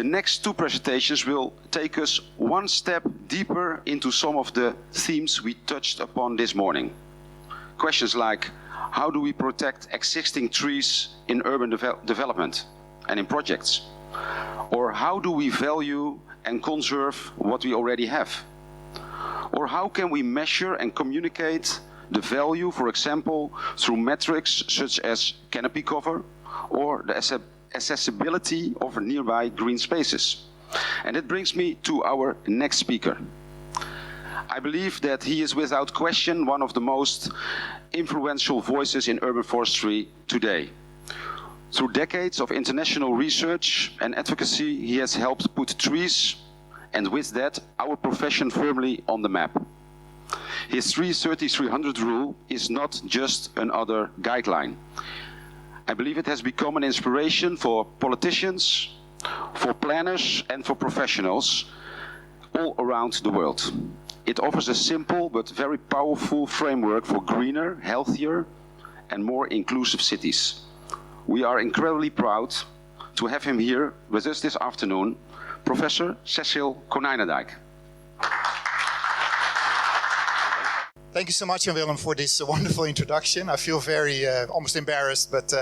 The next two presentations will take us one step deeper into some of the themes we touched upon this morning. Questions like, how do we protect existing trees in urban development and in projects? Or how do we value and conserve what we already have? Or how can we measure and communicate the value, for example, through metrics such as canopy cover or the accessibility of nearby green spaces? And it brings me to our next speaker. I believe that he is without question one of the most influential voices in urban forestry today. Through decades of international research and advocacy, he has helped put trees, and with that, our profession firmly on the map. His 330-300 rule is not just another guideline. I believe it has become an inspiration for politicians, for planners, and for professionals all around the world. It offers a simple but very powerful framework for greener, healthier, and more inclusive cities. We are incredibly proud to have him here with us this afternoon, Professor Cecil Konijnendijk. Thank you so much, Jan Willem, for this wonderful introduction. I feel very almost embarrassed, but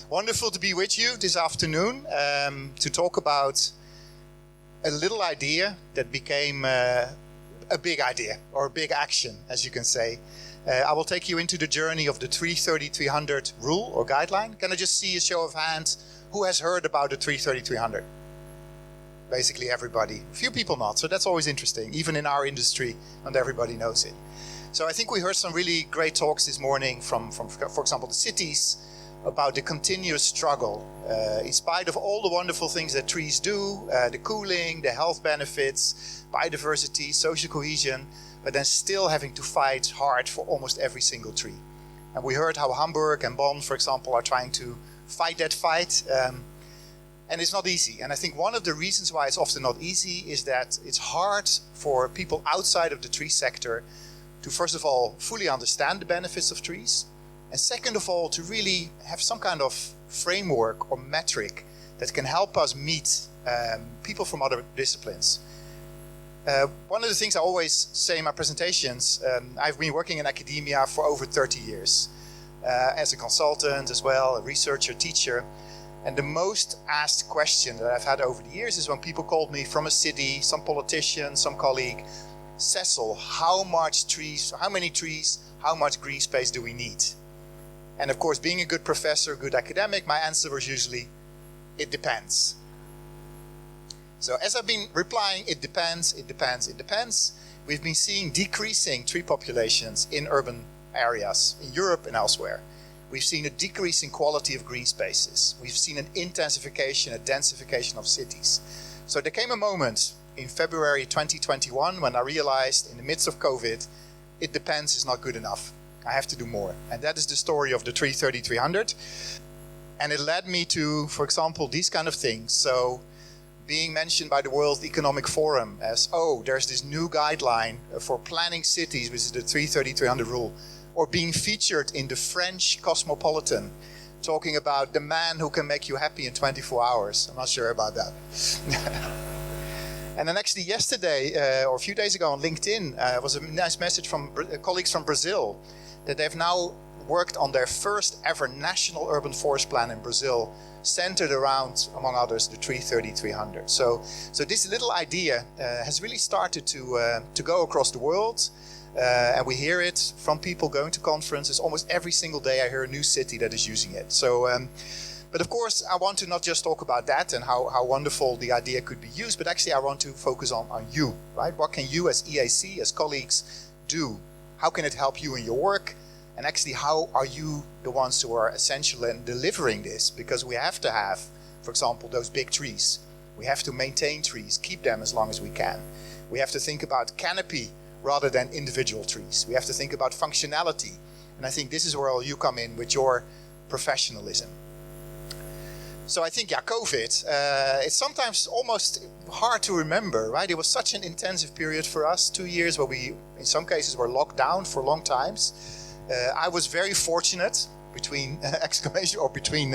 wonderful to be with you this afternoon to talk about a little idea that became a big idea, or a big action, as you can say. I will take you into the journey of the 330-300 rule or guideline. Can I just see a show of hands? Who has heard about the 330-300? Basically everybody. A few people not, so that's always interesting. Even in our industry, not everybody knows it. So I think we heard some really great talks this morning from for example, the cities about the continuous struggle. In spite of all the wonderful things that trees do, the cooling, the health benefits, biodiversity, social cohesion, but then still having to fight hard for almost every single tree. And we heard how Hamburg and Bonn, for example, are trying to fight that fight. And it's not easy. And I think one of the reasons why it's often not easy is that it's hard for people outside of the tree sector to, first of all, fully understand the benefits of trees. And second of all, to really have some kind of framework or metric that can help us meet people from other disciplines. One of the things I always say in my presentations, I've been working in academia for over 30 years as a consultant as well, a researcher, teacher. And the most asked question that I've had over the years is when people called me from a city, some politician, some colleague, Cecil, how many trees, how much green space do we need? And of course, being a good professor, good academic, my answer was usually, it depends. So as I've been replying, it depends, it depends, it depends, we've been seeing decreasing tree populations in urban areas, in Europe and elsewhere. We've seen a decrease in quality of green spaces. We've seen an intensification, a densification of cities. So there came a moment in February 2021 when I realized in the midst of COVID, it depends is not good enough. I have to do more. And that is the story of the 330-300. And it led me to, for example, these kind of things. So being mentioned by the World Economic Forum as, oh, there's this new guideline for planning cities, which is the 330-300 rule. Or being featured in the French Cosmopolitan, talking about the man who can make you happy in 24 hours. I'm not sure about that. And then actually yesterday, or a few days ago on LinkedIn, was a nice message from colleagues from Brazil, that they've now worked on their first ever national urban forest plan in Brazil, centered around, among others, the 330-300. So this little idea has really started to go across the world. And we hear it from people going to conferences. Almost every single day I hear a new city that is using it. So, but of course, I want to not just talk about that and how wonderful the idea could be used, but actually I want to focus on you, right? What can you as EAC, as colleagues, do? How can it help you in your work? And actually, how are you the ones who are essential in delivering this? Because we have to have, for example, those big trees. We have to maintain trees, keep them as long as we can. We have to think about canopy rather than individual trees. We have to think about functionality. And I think this is where you come in with your professionalism. So I think, yeah, COVID, it's sometimes almost hard to remember, right? It was such an intensive period for us, 2 years where we, in some cases, were locked down for long times. I was very fortunate, between exclamation or between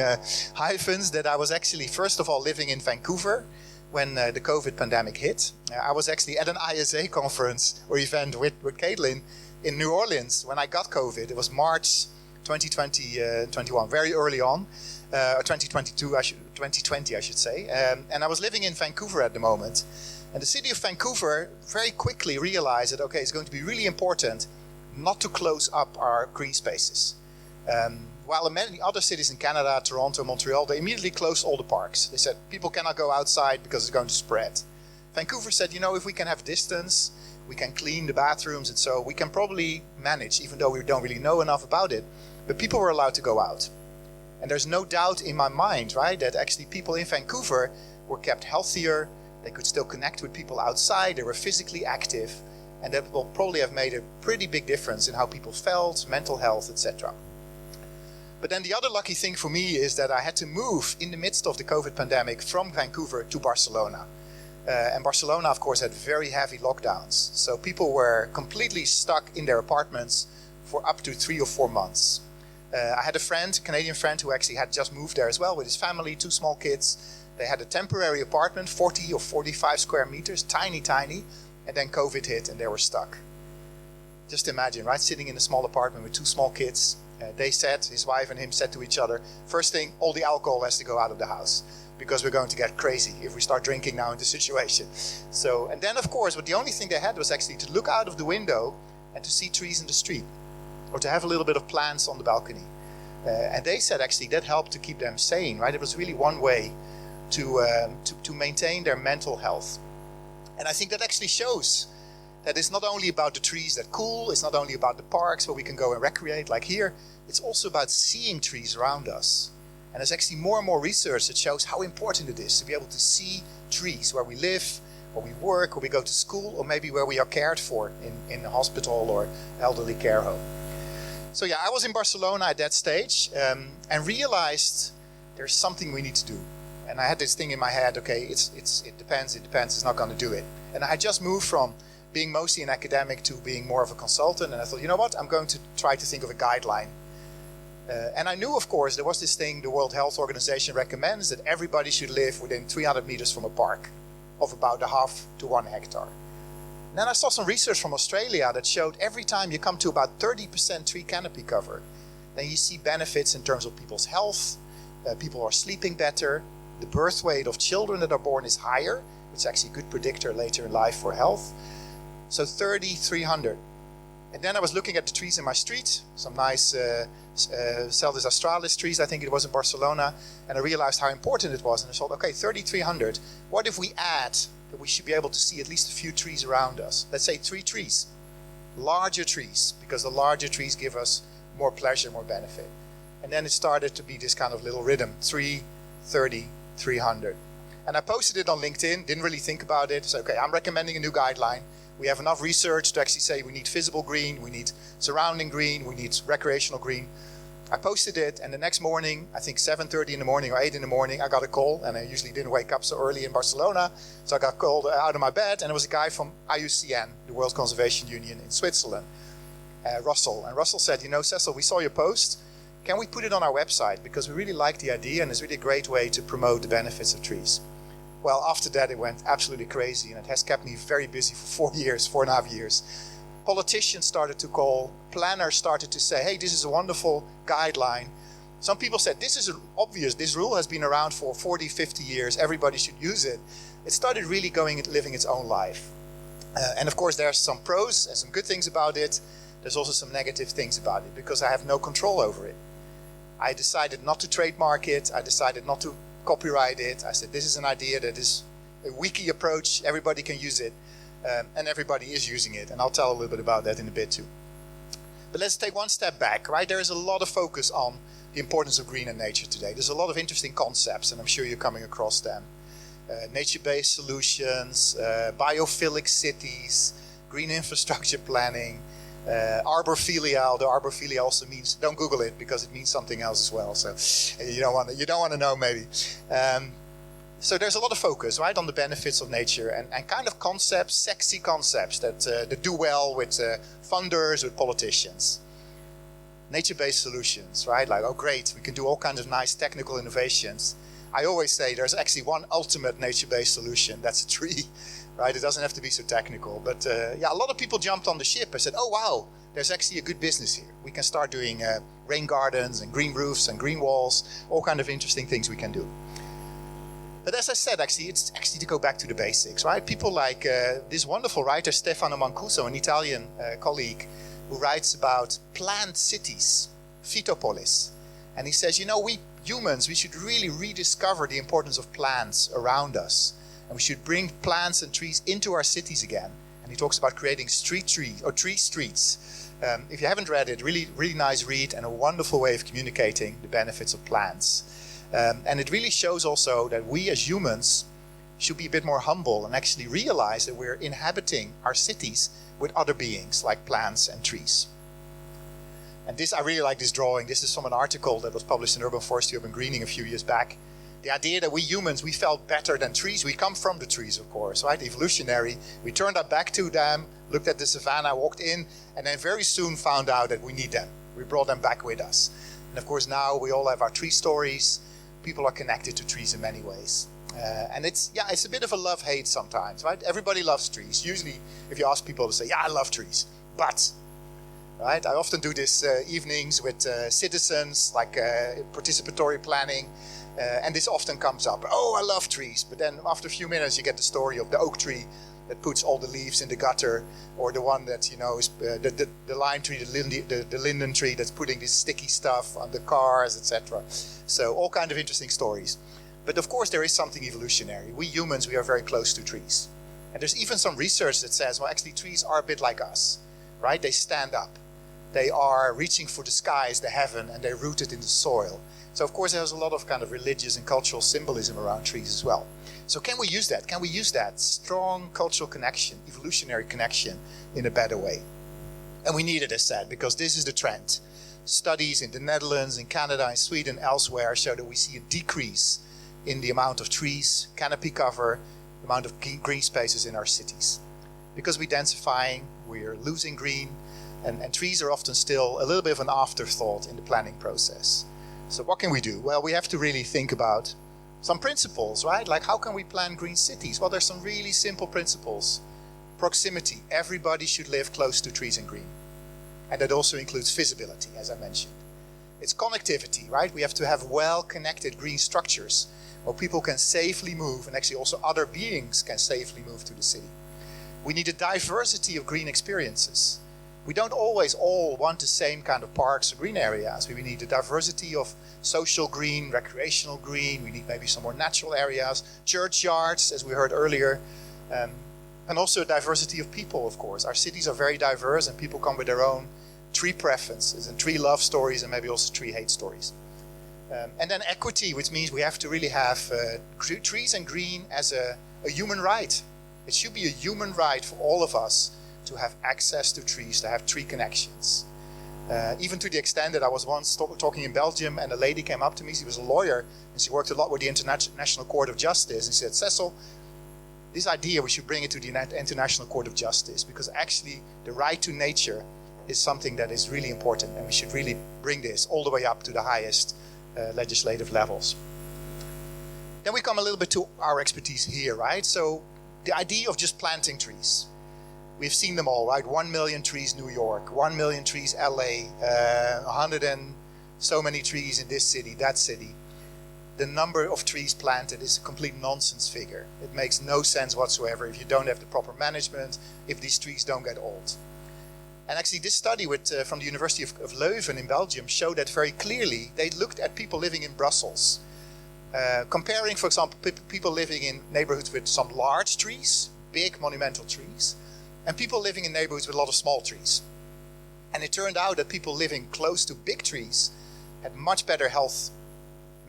hyphens, that I was actually, first of all, living in Vancouver, when the COVID pandemic hit. I was actually at an ISA conference or event with Caitlin in New Orleans when I got COVID. It was March 2021, very early on, or 2020 I should say. And I was living in Vancouver at the moment. And the city of Vancouver very quickly realized that, okay, it's going to be really important not to close up our green spaces. While in many other cities in Canada, Toronto, Montreal, they immediately closed all the parks. They said people cannot go outside because it's going to spread. Vancouver said, you know, if we can have distance, we can clean the bathrooms, and so we can probably manage, even though we don't really know enough about it. But people were allowed to go out. And there's no doubt in my mind, right, that actually people in Vancouver were kept healthier. They could still connect with people outside. They were physically active. And that will probably have made a pretty big difference in how people felt, mental health, etc. But then the other lucky thing for me is that I had to move in the midst of the COVID pandemic from Vancouver to Barcelona. And Barcelona, of course, had very heavy lockdowns. So people were completely stuck in their apartments for up to 3 or 4 months. I had a friend, a Canadian friend, who actually had just moved there as well with his family, 2 small kids. They had a temporary apartment, 40 or 45 square meters, tiny, tiny. And then COVID hit and they were stuck. Just imagine, right? Sitting in a small apartment with 2 small kids. They said, his wife and him said to each other, first thing, all the alcohol has to go out of the house because we're going to get crazy if we start drinking now in this situation. So, and then of course, but the only thing they had was actually to look out of the window and to see trees in the street or to have a little bit of plants on the balcony. And they said actually that helped to keep them sane, right? It was really one way to maintain their mental health. And I think that actually shows that it's not only about the trees that cool, it's not only about the parks where we can go and recreate like here, it's also about seeing trees around us. And there's actually more and more research that shows how important it is to be able to see trees where we live, where we work, where we go to school, or maybe where we are cared for in a hospital or elderly care home. So yeah, I was in Barcelona at that stage and realized there's something we need to do. And I had this thing in my head, okay, it depends, it's not going to do it. And I had just moved from being mostly an academic to being more of a consultant. And I thought, you know what, I'm going to try to think of a guideline. And I knew, of course, there was this thing the World Health Organization recommends that everybody should live within 300 meters from a park of about 0.5 to 1 hectare. And then I saw some research from Australia that showed every time you come to about 30% tree canopy cover, then you see benefits in terms of people's health, people are sleeping better, the birth weight of children that are born is higher, which is actually a good predictor later in life for health. So 300. And then I was looking at the trees in my street, some nice Celdis australis trees, I think it was in Barcelona, and I realized how important it was. And I thought, okay, 300. What if we add that we should be able to see at least a few trees around us? Let's say 3 trees, larger trees, because the larger trees give us more pleasure, more benefit. And then it started to be this kind of little rhythm, 3, 30, 300. And I posted it on LinkedIn, didn't really think about it. So, okay, I'm recommending a new guideline. We have enough research to actually say we need visible green, we need surrounding green, we need recreational green. I posted it, and the next morning, I think 7:30 in the morning or 8 in the morning, I got a call, and I usually didn't wake up so early in Barcelona. So I got called out of my bed, and it was a guy from IUCN, the World Conservation Union in Switzerland, Russell. And Russell said, you know, Cecil, we saw your post. Can we put it on our website? Because we really like the idea, and it's really a great way to promote the benefits of trees. Well, after that, it went absolutely crazy, and it has kept me very busy for 4.5 years. Politicians started to call, planners started to say, hey, this is a wonderful guideline. Some people said, this is obvious, this rule has been around for 40, 50 years, everybody should use it. It started really going and living its own life. And of course, there's some pros and some good things about it. There's also some negative things about it, because I have no control over it. I decided not to trademark it, I decided not to copyright it. I said, this is an idea that is a wiki approach, everybody can use it, and everybody is using it, and I'll tell a little bit about that in a bit too. But let's take one step back, right? There is a lot of focus on the importance of green and nature today. There's a lot of interesting concepts, and I'm sure you're coming across them. Nature-based solutions, biophilic cities, green infrastructure planning, arborphilia, although arborphilia also means, don't Google it because it means something else as well. So you don't want to know maybe. So there's a lot of focus, right, on the benefits of nature and kind of concepts, sexy concepts that do well with funders, with politicians. Nature-based solutions, right? Like, oh great, we can do all kinds of nice technical innovations. I always say there's actually one ultimate nature-based solution. That's a tree, right? It doesn't have to be so technical. But yeah, a lot of people jumped on the ship and said, oh, wow, there's actually a good business here. We can start doing rain gardens and green roofs and green walls, all kind of interesting things we can do. But as I said, actually, it's actually to go back to the basics, right? People like this wonderful writer, Stefano Mancuso, an Italian colleague, who writes about planned cities, phytopolis. And he says, you know, we humans, we should really rediscover the importance of plants around us. And we should bring plants and trees into our cities again. And he talks about creating street trees or tree streets. If you haven't read it, really nice read and a wonderful way of communicating the benefits of plants. And it really shows also that we as humans should be a bit more humble and actually realize that we're inhabiting our cities with other beings like plants and trees. And this, I really like this drawing. This is from an article that was published in Urban Forestry, Urban Greening a few years back. The idea that we humans, we felt better than trees. We come from the trees, of course, right? Evolutionary. We turned our back to them, looked at the savannah, walked in, and then very soon found out that we need them. We brought them back with us. And of course now we all have our tree stories. People are connected to trees in many ways. And it's a bit of a love-hate sometimes, right? Everybody loves trees. Usually if you ask people to say, yeah, I love trees, but, right? I often do this evenings with citizens, like participatory planning. And this often comes up. Oh, I love trees. But then after a few minutes, you get the story of the oak tree that puts all the leaves in the gutter, or the one that, you know, is the lime tree, the linden tree that's putting this sticky stuff on the cars, etc. So all kind of interesting stories. But of course, there is something evolutionary. We humans, we are very close to trees. And there's even some research that says, well, actually, trees are a bit like us, right? They stand up. They are reaching for the skies, the heaven, and they're rooted in the soil. So of course there's a lot of kind of religious and cultural symbolism around trees as well. So can we use that? Can we use that strong cultural connection, evolutionary connection in a better way? And we need it, as said, because this is the trend. Studies in the Netherlands, in Canada, in Sweden, elsewhere show that we see a decrease in the amount of trees, canopy cover, the amount of green spaces in our cities. Because we're densifying, we're losing green, and trees are often still a little bit of an afterthought in the planning process. So what can we do? Well, we have to really think about some principles, right? Like, how can we plan green cities? Well, there's some really simple principles. Proximity. Everybody should live close to trees and green. And that also includes visibility, as I mentioned. It's connectivity, right? We have to have well-connected green structures where people can safely move, and actually also other beings can safely move to the city. We need a diversity of green experiences. We don't always all want the same kind of parks or green areas. We need a diversity of social green, recreational green. We need maybe some more natural areas, churchyards, as we heard earlier. And also a diversity of people, of course. Our cities are very diverse and people come with their own tree preferences and tree love stories and maybe also tree hate stories. And then equity, which means we have to really have trees and green as a human right. It should be a human right for all of us to have access to trees, to have tree connections. Even to the extent that I was once talking in Belgium and a lady came up to me, she was a lawyer, and she worked a lot with the International Court of Justice, and she said, Cecil, this idea, we should bring it to the International Court of Justice, because actually the right to nature is something that is really important, and we should really bring this all the way up to the highest legislative levels. Then we come a little bit to our expertise here, right? So the idea of just planting trees. We've seen them all, right? 1 million trees New York, 1 million trees LA, 100 and so many trees in this city, that city. The number of trees planted is a complete nonsense figure. It makes no sense whatsoever if you don't have the proper management, if these trees don't get old. And actually this study from the University of Leuven in Belgium showed that very clearly. They looked at people living in Brussels, comparing, for example, people living in neighborhoods with some large trees, big monumental trees, and people living in neighborhoods with a lot of small trees. And it turned out that people living close to big trees had much better health,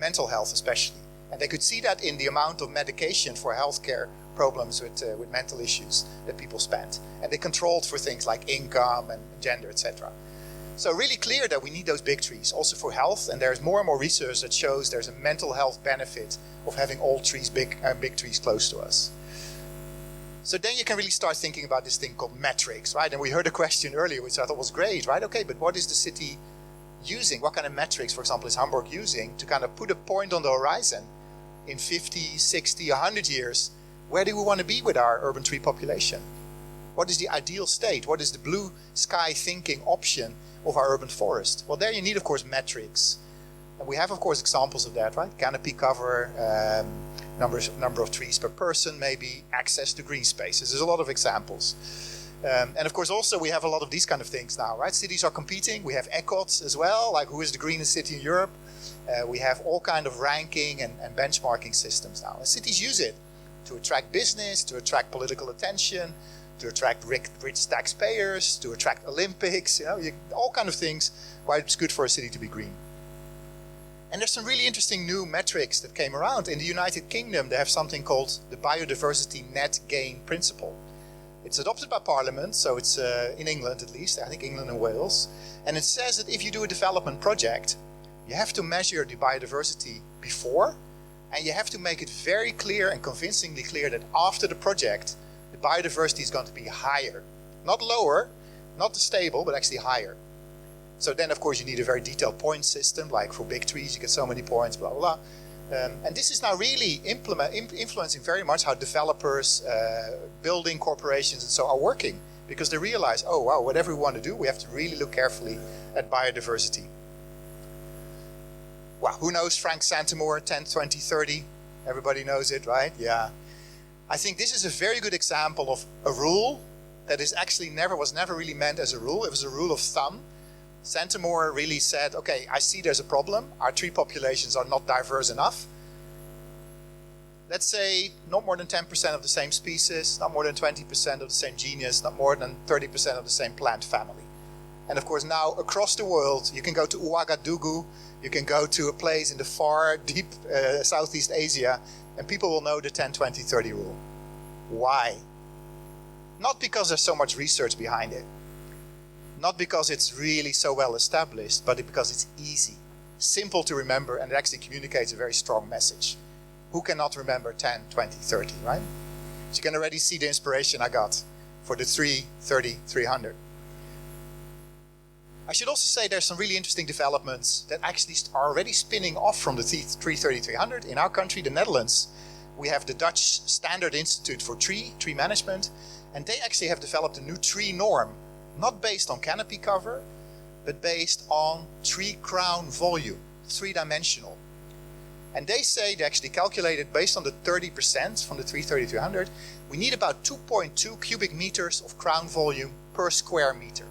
mental health especially. And they could see that in the amount of medication for healthcare problems with mental issues that people spent. And they controlled for things like income and gender, etc. So really clear that we need those big trees also for health. And there's more and more research that shows there's a mental health benefit of having old trees, big trees close to us. So then you can really start thinking about this thing called metrics, right? And we heard a question earlier, which I thought was great, right? Okay, but what is the city using? What kind of metrics, for example, is Hamburg using to kind of put a point on the horizon in 50, 60, 100 years, where do we want to be with our urban tree population? What is the ideal state? What is the blue sky thinking option of our urban forest? Well, there you need, of course, metrics. And we have, of course, examples of that, right? Canopy cover, number of trees per person, maybe access to green spaces. There's a lot of examples. And of course, also we have a lot of these kind of things now, right? Cities are competing. We have ECOTs as well, like who is the greenest city in Europe. We have all kind of ranking and benchmarking systems now. And cities use it to attract business, to attract political attention, to attract rich taxpayers, to attract Olympics, all kind of things why it's good for a city to be green. And there's some really interesting new metrics that came around. In the United Kingdom, they have something called the biodiversity net gain principle. It's adopted by Parliament, so it's in England at least, I think England and Wales. And it says that if you do a development project, you have to measure the biodiversity before, and you have to make it very clear and convincingly clear that after the project, the biodiversity is going to be higher. Not lower, not stable, but actually higher. So then, of course, you need a very detailed point system, like for big trees, you get so many points, blah, blah, blah. And this is now really influencing very much how developers, building corporations and so are working. Because they realize, oh, wow, whatever we want to do, we have to really look carefully at biodiversity. Wow, who knows Frank Santamore, 10, 20, 30? Everybody knows it, right? Yeah. I think this is a very good example of a rule that is actually was never really meant as a rule. It was a rule of thumb. Santamore really said, okay, I see there's a problem. Our tree populations are not diverse enough. Let's say not more than 10% of the same species, not more than 20% of the same genus, not more than 30% of the same plant family. And of course now across the world, you can go to Ouagadougou, you can go to a place in the far, deep Southeast Asia, and people will know the 10, 20, 30 rule. Why? Not because there's so much research behind it. Not because it's really so well established, but because it's easy, simple to remember, and it actually communicates a very strong message. Who cannot remember 10, 20, 30, right? So you can already see the inspiration I got for the 3, 30, 300. I should also say there's some really interesting developments that actually are already spinning off from the 330, 300. In our country, the Netherlands, we have the Dutch Standard Institute for Tree Management, and they actually have developed a new tree norm. Not based on canopy cover, but based on tree crown volume, 3-dimensional. And they say, they actually calculated based on the 30% from the 330-300, we need about 2.2 cubic meters of crown volume per square meter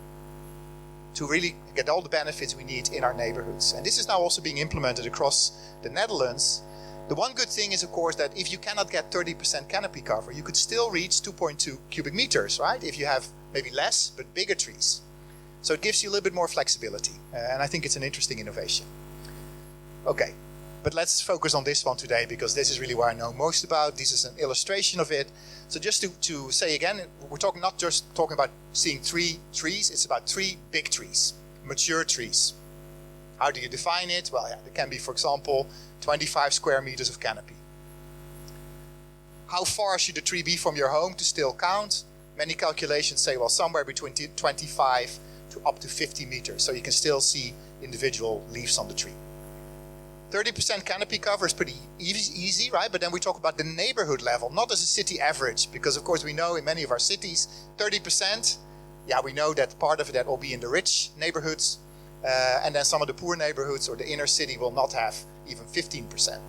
to really get all the benefits we need in our neighborhoods. And this is now also being implemented across the Netherlands. The one good thing is, of course, that if you cannot get 30% canopy cover, you could still reach 2.2 cubic meters, right? If you have maybe less, but bigger trees. So it gives you a little bit more flexibility. And I think it's an interesting innovation. Okay, but let's focus on this one today, because this is really what I know most about. This is an illustration of it. So just to say again, we're talking not just talking about seeing 3 trees, it's about 3 big trees, mature trees. How do you define it? Well, yeah, it can be, for example, 25 square meters of canopy. How far should a tree be from your home to still count? Many calculations say, well, somewhere between 25 to up to 50 meters, so you can still see individual leaves on the tree. 30% canopy cover is pretty easy, right? But then we talk about the neighborhood level, not as a city average, because of course we know in many of our cities, 30%, yeah, we know that part of that will be in the rich neighborhoods, and then some of the poor neighborhoods or the inner city will not have even 15%.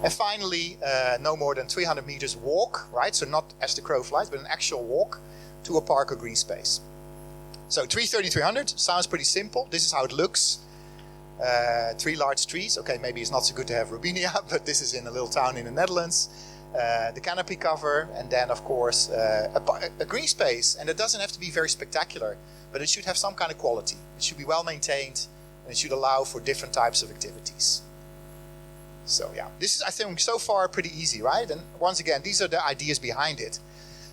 And finally, no more than 300 meters walk, right? So not as the crow flies, but an actual walk to a park or green space. So 330, 300 sounds pretty simple. This is how it looks. 3 large trees. Okay, maybe it's not so good to have Robinia, but this is in a little town in the Netherlands. The canopy cover, and then of course a green space. And it doesn't have to be very spectacular, but it should have some kind of quality. It should be well maintained, and it should allow for different types of activities. So yeah, this is, I think, so far pretty easy, right? And once again, these are the ideas behind it.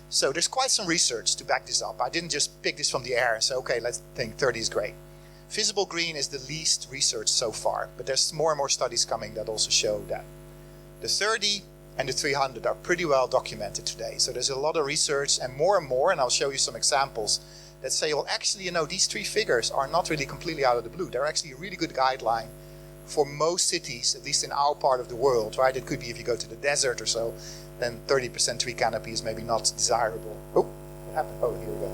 So there's quite some research to back this up. I didn't just pick this from the air and say, okay, let's think 30 is great. Visible green is the least researched so far, but there's more and more studies coming that also show that. The 30 and the 300 are pretty well documented today. So there's a lot of research and more, and I'll show you some examples that say, well, actually, these 3 figures are not really completely out of the blue. They're actually a really good guideline for most cities, at least in our part of the world, right? It could be if you go to the desert or so, then 30% tree canopy is maybe not desirable. Oh, what happened? Oh, here we go.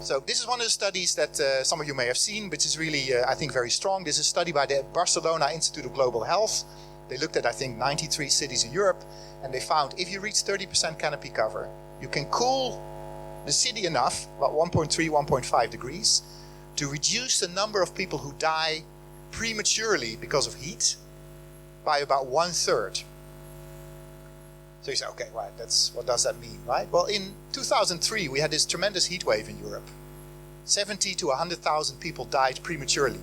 So this is one of the studies that some of you may have seen, which is really, I think, very strong. This is a study by the Barcelona Institute of Global Health. They looked at, I think, 93 cities in Europe, and they found if you reach 30% canopy cover, you can cool the city enough, about 1.3, 1.5 degrees, to reduce the number of people who die prematurely because of heat by about 1/3. So you say, okay, right, what does that mean, right? Well, in 2003, we had this tremendous heat wave in Europe. 70 to 100,000 people died prematurely,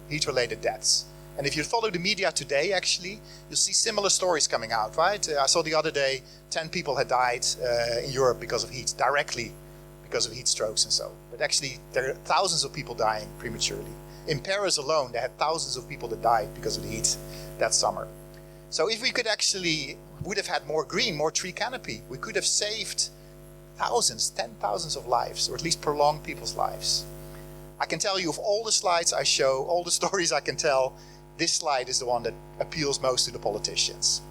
heat-related deaths. And if you follow the media today, actually, you'll see similar stories coming out, right? I saw the other day, 10 people had died in Europe because of heat, directly because of heat strokes and so. But actually, there are thousands of people dying prematurely. In Paris alone, they had thousands of people that died because of the heat that summer. So if we could actually, would have had more green, more tree canopy, we could have saved thousands, 10,000s of lives, or at least prolonged people's lives. I can tell you of all the slides I show, all the stories I can tell, this slide is the one that appeals most to the politicians.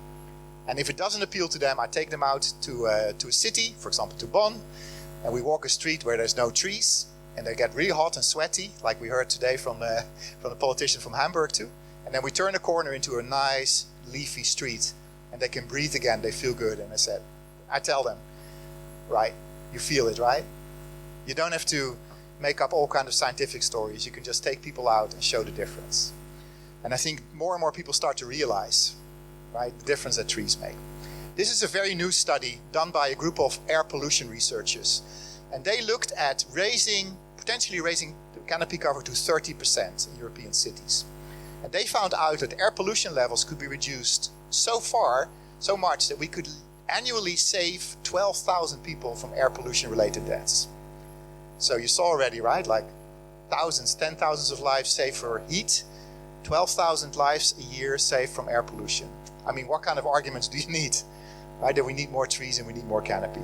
And if it doesn't appeal to them, I take them out to a city, for example to Bonn, and we walk a street where there's no trees, and they get really hot and sweaty, like we heard today from the politician from Hamburg too. And then we turn a corner into a nice, leafy street, and they can breathe again, they feel good. And I tell them, right, you feel it, right? You don't have to make up all kinds of scientific stories. You can just take people out and show the difference. And I think more and more people start to realize, right, the difference that trees make. This is a very new study done by a group of air pollution researchers. And they looked at potentially raising the canopy cover to 30% in European cities. And they found out that air pollution levels could be reduced so much that we could annually save 12,000 people from air pollution related deaths. So you saw already, right? Like thousands, 10,000s of lives saved for heat, 12,000 lives a year saved from air pollution. I mean, what kind of arguments do you need? Right? That we need more trees and we need more canopy.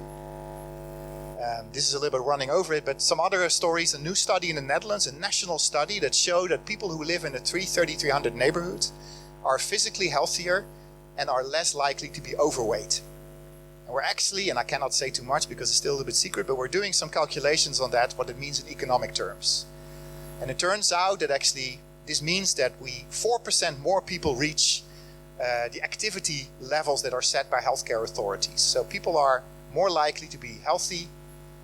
This is a little bit running over it, but some other stories. A new study in the Netherlands, a national study that showed that people who live in a 300 neighborhood are physically healthier and are less likely to be overweight. And we're actually, and I cannot say too much because it's still a little bit secret, but we're doing some calculations on that, what it means in economic terms. And it turns out that actually this means that 4% more people reach the activity levels that are set by healthcare authorities. So people are more likely to be healthy,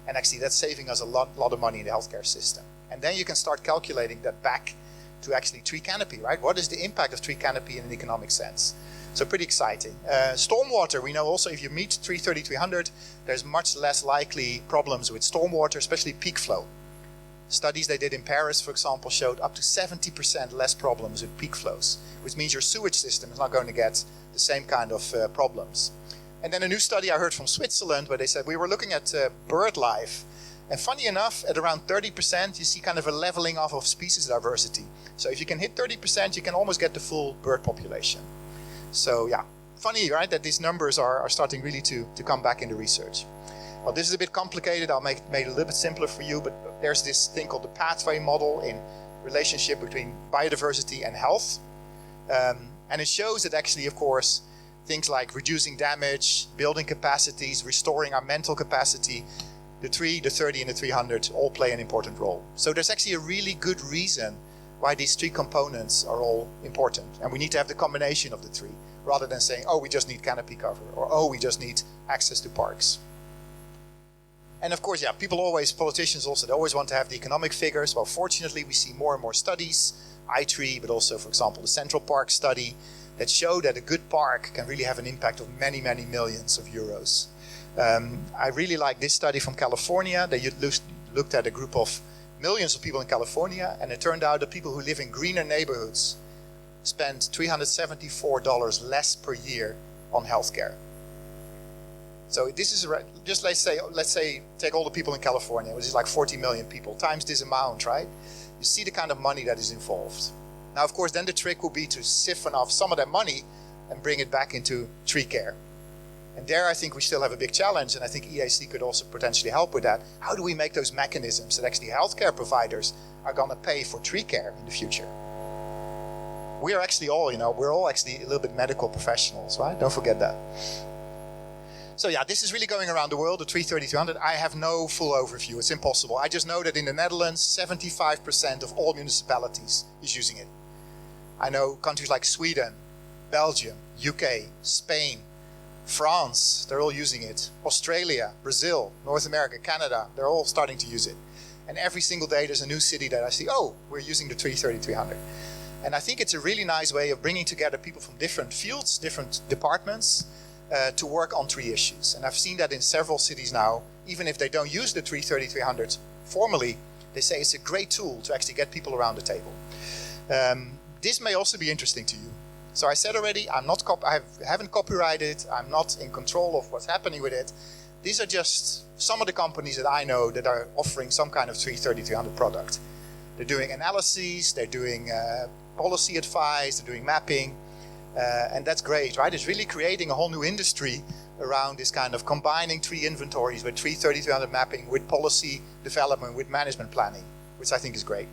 and actually that's saving us a lot of money in the healthcare system. And then you can start calculating that back to actually tree canopy, right? What is the impact of tree canopy in an economic sense? So pretty exciting. Stormwater, we know also if you meet 300, there's much less likely problems with stormwater, especially peak flow. Studies they did in Paris, for example, showed up to 70% less problems with peak flows, which means your sewage system is not going to get the same kind of problems. And then a new study I heard from Switzerland where they said we were looking at bird life. And funny enough, at around 30%, you see kind of a leveling off of species diversity. So if you can hit 30%, you can almost get the full bird population. So yeah, funny, right, that these numbers are starting really to come back in the research. Well, this is a bit complicated. I'll make it a little bit simpler for you, but there's this thing called the pathway model in relationship between biodiversity and health. And it shows that actually, of course, things like reducing damage, building capacities, restoring our mental capacity, the 3, the 30, and the 300 all play an important role. So there's actually a really good reason why these 3 components are all important. And we need to have the combination of the 3, rather than saying, oh, we just need canopy cover, or oh, we just need access to parks. And of course, yeah, politicians also, they always want to have the economic figures. Well, fortunately, we see more and more studies, I3, but also, for example, the Central Park study, that show that a good park can really have an impact of many, many millions of euros. I really like this study from California. They looked at a group of millions of people in California, and it turned out that people who live in greener neighborhoods spend $374 less per year on healthcare. So this is just let's say take all the people in California, which is like 40 million people, times this amount, right? You see the kind of money that is involved. Now, of course, then the trick will be to siphon off some of that money and bring it back into tree care. And there I think we still have a big challenge, and I think EAC could also potentially help with that. How do we make those mechanisms that actually healthcare providers are going to pay for tree care in the future? we are actually all, we're all actually a little bit medical professionals, right? Don't forget that. So yeah, this is really going around the world, the 330-200. I have no full overview. It's impossible. I just know that in the Netherlands, 75% of all municipalities is using it. I know countries like Sweden, Belgium, UK, Spain, France, they're all using it. Australia, Brazil, North America, Canada, they're all starting to use it. And every single day there's a new city that I see, oh, we're using the 330-300. And I think it's a really nice way of bringing together people from different fields, different departments, to work on tree issues. And I've seen that in several cities now. Even if they don't use the 330-300 formally, they say it's a great tool to actually get people around the table. This may also be interesting to you. So I said already, I haven't copyrighted, I'm not in control of what's happening with it. These are just some of the companies that I know that are offering some kind of 330-300 product. They're doing analyses, they're doing policy advice, they're doing mapping, and that's great, right? It's really creating a whole new industry around this kind of combining tree inventories with 330-300 mapping, with policy development, with management planning, which I think is great.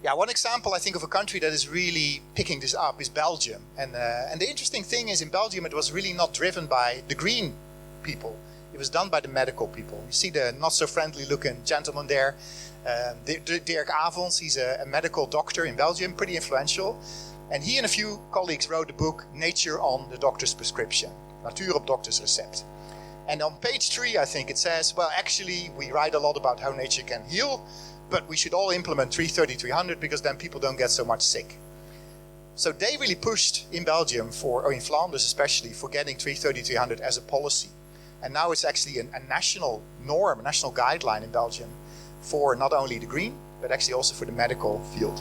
Yeah, one example I think of a country that is really picking this up is Belgium. And the interesting thing is in Belgium it was really not driven by the green people. It was done by the medical people. You see the not so friendly looking gentleman there. Dirk Avons, he's a medical doctor in Belgium, pretty influential. And he and a few colleagues wrote the book Nature on the Doctor's Prescription. Natuur op Doctor's Recept. And on page 3 I think it says, well actually we write a lot about how nature can heal, but we should all implement 330-300 because then people don't get so much sick. So they really pushed in Belgium or in Flanders especially, for getting 330-300 as a policy. And now it's actually a national norm, a national guideline in Belgium for not only the green, but actually also for the medical field.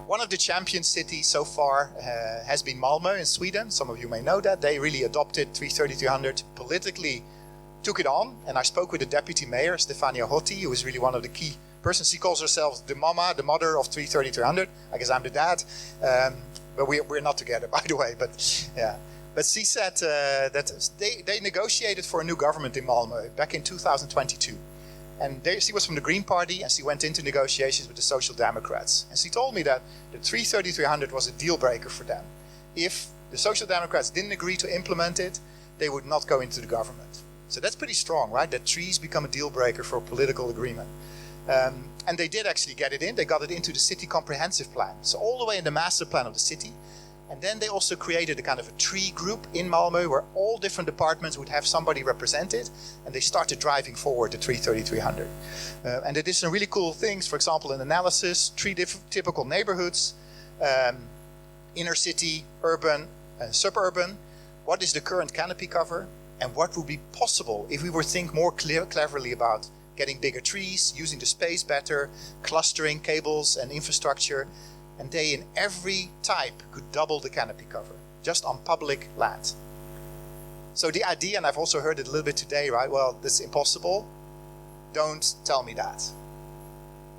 One of the champion cities so far has been Malmö in Sweden. Some of you may know that. They really adopted 330-300, politically took it on, and I spoke with the deputy mayor, Stefania Hotti, who is really one of the key persons. She calls herself the mother of 330-300. I guess I'm the dad, but we're not together, by the way. But yeah, but she said that they negotiated for a new government in Malmö back in 2022, and she was from the Green Party, and she went into negotiations with the Social Democrats, and she told me that the 330-300 was a deal breaker for them. If the Social Democrats didn't agree to implement it, they would not go into the government. So that's pretty strong, right? That trees become a deal breaker for a political agreement. And they did actually get it in. They got it into the city comprehensive plan. So all the way in the master plan of the city. And then they also created a kind of a tree group in Malmö where all different departments would have somebody represented. And they started driving forward the 330-300. And they did some really cool things. For example, an analysis, 3 typical neighborhoods, inner city, urban, suburban. What is the current canopy cover? And what would be possible if we were to think more cleverly about getting bigger trees, using the space better, clustering cables and infrastructure, and they in every type could double the canopy cover, just on public land. So the idea, and I've also heard it a little bit today, right? Well, this is impossible. Don't tell me that.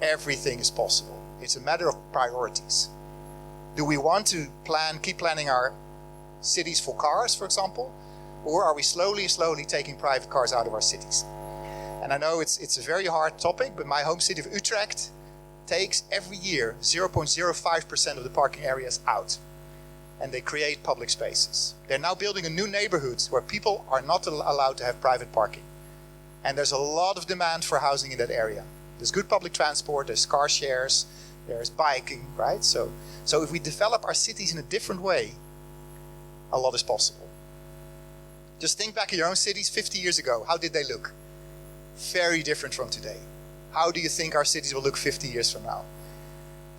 Everything is possible. It's a matter of priorities. Do we want to keep planning our cities for cars, for example? Or are we slowly taking private cars out of our cities? And I know it's a very hard topic, but my home city of Utrecht takes every year 0.05% of the parking areas out. And they create public spaces. They're now building a new neighborhood where people are not allowed to have private parking. And there's a lot of demand for housing in that area. There's good public transport, there's car shares, there's biking, right? So if we develop our cities in a different way, a lot is possible. Just think back at your own cities 50 years ago. How did they look? Very different from today. How do you think our cities will look 50 years from now?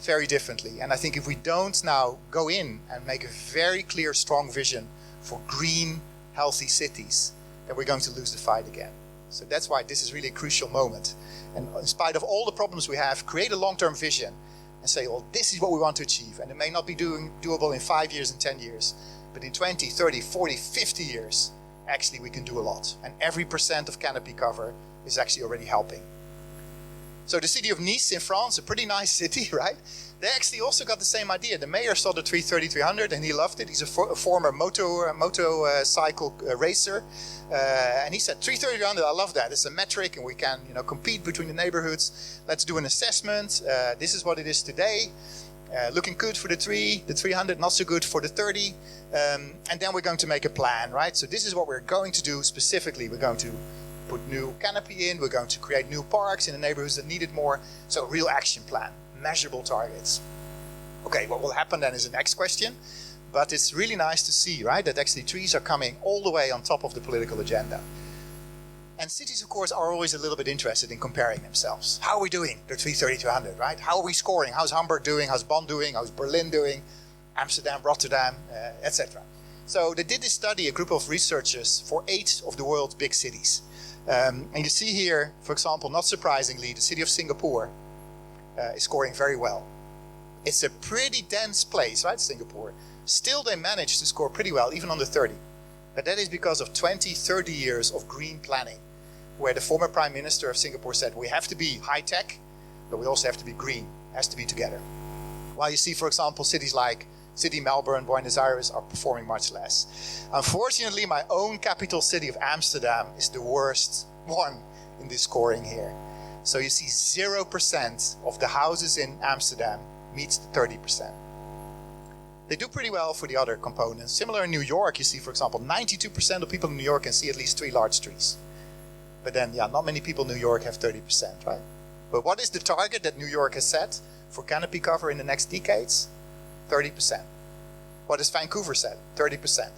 Very differently. And I think if we don't now go in and make a very clear, strong vision for green, healthy cities, then we're going to lose the fight again. So that's why this is really a crucial moment. And in spite of all the problems we have, create a long-term vision and say, well, this is what we want to achieve. And it may not be doable in 5 years and 10 years, but in 20, 30, 40, 50 years, actually we can do a lot. And every % of canopy cover is actually already helping. So the city of Nice in France, a pretty nice city, right? They actually also got the same idea. The mayor saw the 330-300 and he loved it. He's a former motorcycle racer. And he said, 330-300, I love that. It's a metric and we can compete between the neighborhoods. Let's do an assessment. This is what it is today. Looking good for the 300, not so good for the 30. And then we're going to make a plan, right? So this is what we're going to do specifically. We're going to put new canopy in. We're going to create new parks in the neighborhoods that need it more. So real action plan, measurable targets. Okay, what will happen then is the next question. But it's really nice to see, right, that actually trees are coming all the way on top of the political agenda. And cities, of course, are always a little bit interested in comparing themselves. How are we doing, the 330-100, right? How are we scoring? How's Hamburg doing? How's Bonn doing? How's Berlin doing? Amsterdam, Rotterdam, etc. So they did this study, a group of researchers, for 8 of the world's big cities. And you see here, for example, not surprisingly, the city of Singapore is scoring very well. It's a pretty dense place, right, Singapore? Still, they managed to score pretty well, even on the 30. But that is because of 20, 30 years of green planning, where the former Prime Minister of Singapore said, we have to be high-tech, but we also have to be green. It has to be together. While you see, for example, cities like Sydney, Melbourne, Buenos Aires are performing much less. Unfortunately, my own capital city of Amsterdam is the worst one in this scoring here. So you see 0% of the houses in Amsterdam meets the 30%. They do pretty well for the other components. Similar in New York, you see, for example, 92% of people in New York can see at least 3 large trees. But then, not many people in New York have 30%, right? But what is the target that New York has set for canopy cover in the next decades? 30%. What has Vancouver said? 30%.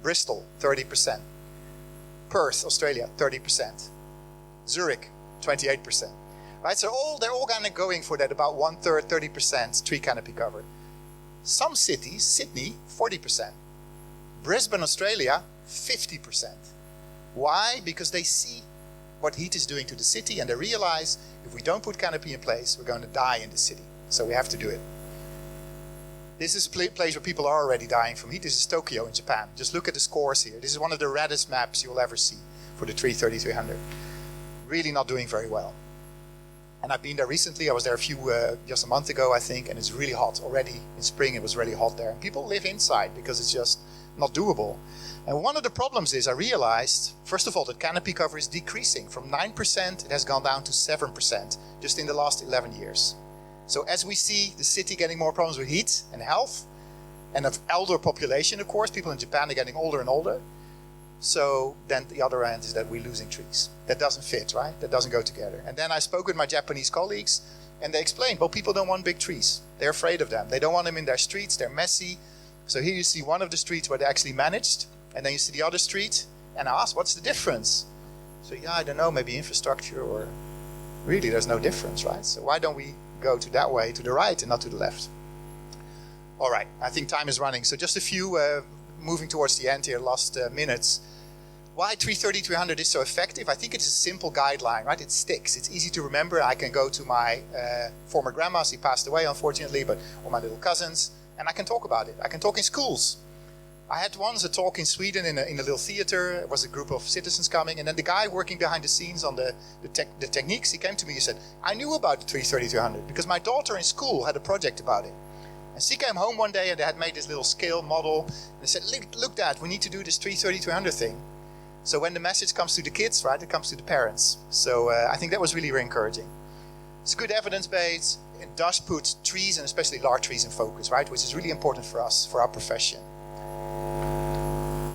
Bristol, 30%. Perth, Australia, 30%. Zurich, 28%. Right? So they're all kind of going for that about 1/3, 30% tree canopy cover. Some cities, Sydney, 40%. Brisbane, Australia, 50%. Why? Because they see what heat is doing to the city and they realize if we don't put canopy in place, we're going to die in the city. So we have to do it. This is a place where people are already dying from heat. This is Tokyo in Japan. Just look at the scores here. This is one of the reddest maps you will ever see for the 330-300. Really not doing very well. And I've been there recently. I was there just a month ago, I think, and it's really hot. Already in spring, it was really hot there. And people live inside because it's just not doable. And one of the problems is I realized, first of all, that canopy cover is decreasing. From 9%, it has gone down to 7% just in the last 11 years. So as we see the city getting more problems with heat and health, and of elder population, of course, people in Japan are getting older and older. So then the other end is that we're losing trees. That doesn't fit, right? That doesn't go together. And then I spoke with my Japanese colleagues and they explained, well, people don't want big trees. They're afraid of them. They don't want them in their streets. They're messy. So here you see one of the streets where they actually managed. And then you see the other street. And I asked, what's the difference? So I don't know, maybe infrastructure or really there's no difference, right? So why don't we go to that way, to the right and not to the left? All right, I think time is running. So just a few, moving towards the end here, last minutes. Why 330-300 is so effective? I think it's a simple guideline, right? It sticks. It's easy to remember. I can go to my former grandmas. He passed away, unfortunately, or my little cousins, and I can talk about it. I can talk in schools. I had once a talk in Sweden in a little theater. It was a group of citizens coming, and then the guy working behind the scenes on the techniques, he came to me and said, I knew about the 330-300 because my daughter in school had a project about it. And she came home one day and they had made this little scale model. And they said, look, Dad, we need to do this 330-300 thing. So when the message comes to the kids, right, it comes to the parents. So I think that was really encouraging. It's good evidence base. It does put trees and especially large trees in focus, right, which is really important for us, for our profession.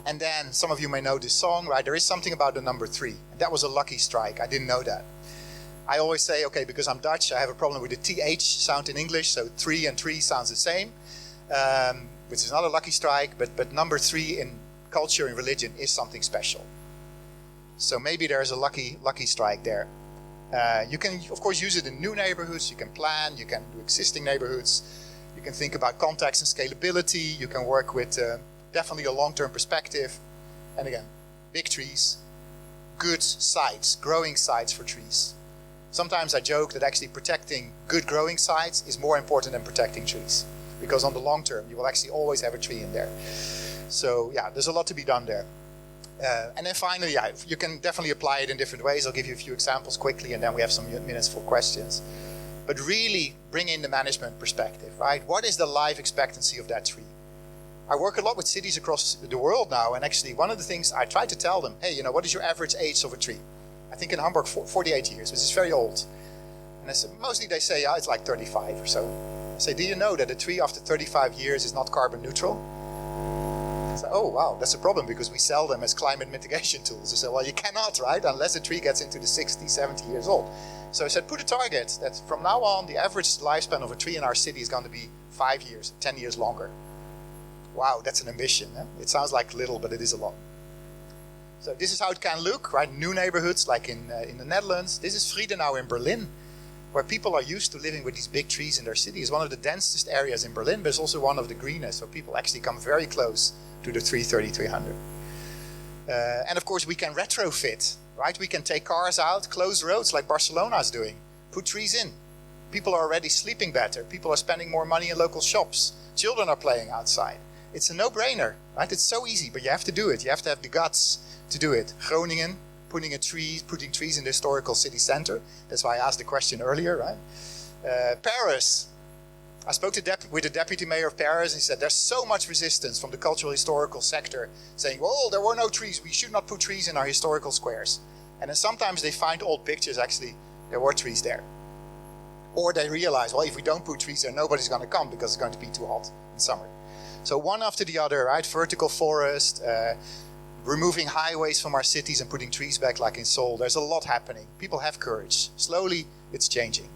And then some of you may know this song, right? There is something about the number 3. And that was a lucky strike. I didn't know that. I always say, okay, because I'm Dutch, I have a problem with the TH sound in English. So 3 and 3 sounds the same, which is not a lucky strike. But number 3 in culture and religion is something special. So maybe there's a lucky strike there. You can, of course, use it in new neighborhoods. You can plan. You can do existing neighborhoods. You can think about context and scalability. You can work with definitely a long-term perspective. And again, big trees, good sites, growing sites for trees. Sometimes I joke that actually protecting good growing sites is more important than protecting trees. Because on the long term, you will actually always have a tree in there. So yeah, there's a lot to be done there. And then finally, yeah, you can definitely apply it in different ways. I'll give you a few examples quickly, and then we have some minutes for questions. But really bring in the management perspective, right? What is the life expectancy of that tree? I work a lot with cities across the world now, and actually one of the things I try to tell them, hey, you know, what is your average age of a tree? I think in Hamburg, 48 years, which is very old. And I said, mostly they say, yeah, it's like 35 or so. I say, do you know that a tree after 35 years is not carbon neutral? I say, oh, wow, that's a problem because we sell them as climate mitigation tools. I said, well, you cannot, right? Unless a tree gets into the 60, 70 years old. So I said, put a target that from now on, the average lifespan of a tree in our city is going to be 5 years, 10 years longer. Wow, that's an ambition. Eh? It sounds like little, but it is a lot. So this is how it can look, right? New neighborhoods like in the Netherlands. This is Friedenau in Berlin, where people are used to living with these big trees in their city. It's one of the densest areas in Berlin, but it's also one of the greenest. So people actually come very close to the 330-300. And of course, we can retrofit, right? We can take cars out, close roads like Barcelona is doing, put trees in. People are already sleeping better. People are spending more money in local shops. Children are playing outside. It's a no-brainer, right? It's so easy, but you have to do it. You have to have the guts to do it. Groningen, putting trees in the historical city center. That's why I asked the question earlier, right? Paris. I spoke with the deputy mayor of Paris, and he said there's so much resistance from the cultural historical sector saying, well, there were no trees. We should not put trees in our historical squares. And then sometimes they find old pictures, actually, there were trees there. Or they realize, well, if we don't put trees there, nobody's going to come because it's going to be too hot in summer. So one after the other, right? Vertical forest, removing highways from our cities and putting trees back like in Seoul. There's a lot happening. People have courage. Slowly, it's changing.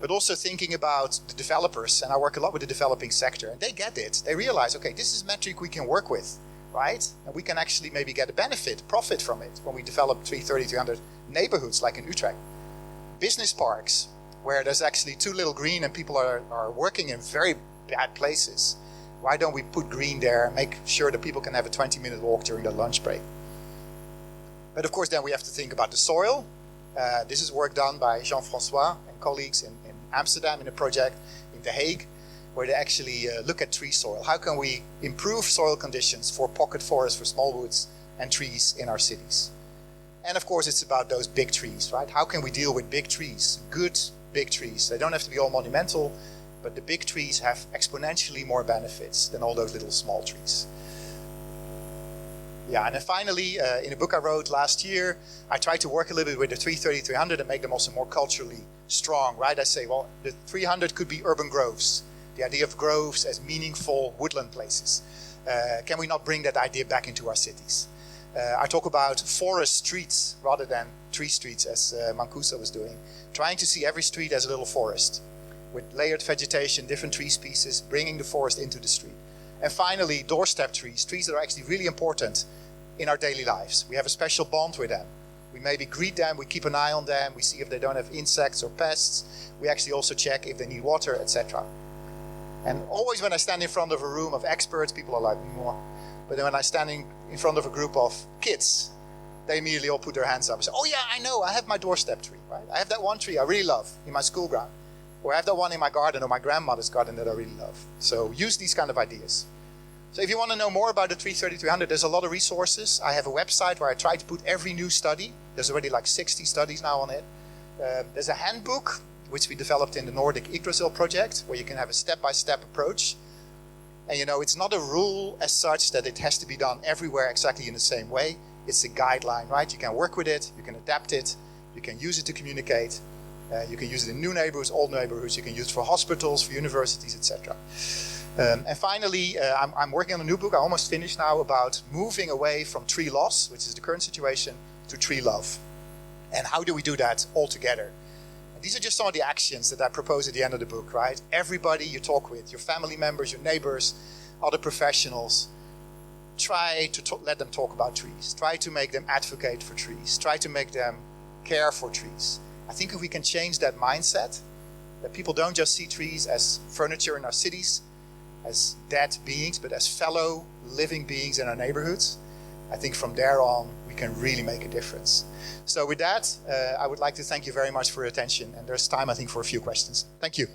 But also thinking about the developers, and I work a lot with the developing sector, and they get it. They realize, okay, this is a metric we can work with, right? And we can actually maybe get a benefit, profit from it when we develop 300 neighborhoods like in Utrecht. Business parks, where there's actually too little green and people are working in very bad places. Why don't we put green there and make sure that people can have a 20-minute walk during their lunch break? But of course, then we have to think about the soil. This is work done by Jean-François and colleagues in Amsterdam in a project in The Hague, where they actually look at tree soil. How can we improve soil conditions for pocket forests, for small woods and trees in our cities? And of course, it's about those big trees, right? How can we deal with big trees, good big trees? They don't have to be all monumental, but the big trees have exponentially more benefits than all those little small trees. Yeah, and then finally, in a book I wrote last year, I tried to work a little bit with the 330-300 and make them also more culturally strong, right? I say, well, the 300 could be urban groves. The idea of groves as meaningful woodland places. Can we not bring that idea back into our cities? I talk about forest streets rather than tree streets, as Mancuso was doing. Trying to see every street as a little forest, with layered vegetation, different tree species, bringing the forest into the street. And finally, doorstep trees that are actually really important in our daily lives. We have a special bond with them. We maybe greet them, we keep an eye on them, we see if they don't have insects or pests. We actually also check if they need water, etc. And always when I stand in front of a room of experts, people are like, mwah. But then when I'm standing in front of a group of kids, they immediately all put their hands up and say, oh yeah, I know, I have my doorstep tree, right? I have that one tree I really love in my school ground. Or I have that one in my garden or my grandmother's garden that I really love. So use these kind of ideas. So if you want to know more about the 330-300, there's a lot of resources. I have a website where I try to put every new study. There's already like 60 studies now on it. There's a handbook, which we developed in the Nordic Yggdrasil project, where you can have a step-by-step approach. And you know, it's not a rule as such that it has to be done everywhere exactly in the same way. It's a guideline, right? You can work with it, you can adapt it, you can use it to communicate. You can use it in new neighborhoods, old neighborhoods. You can use it for hospitals, for universities, etc. And finally, I'm working on a new book. I almost finished now about moving away from tree loss, which is the current situation, to tree love. And how do we do that all together? And these are just some of the actions that I propose at the end of the book, right? Everybody you talk with, your family members, your neighbors, other professionals, try to let them talk about trees. Try to make them advocate for trees. Try to make them care for trees. I think if we can change that mindset, that people don't just see trees as furniture in our cities, as dead beings, but as fellow living beings in our neighborhoods, I think from there on, we can really make a difference. So with that, I would like to thank you very much for your attention. And there's time, I think, for a few questions. Thank you.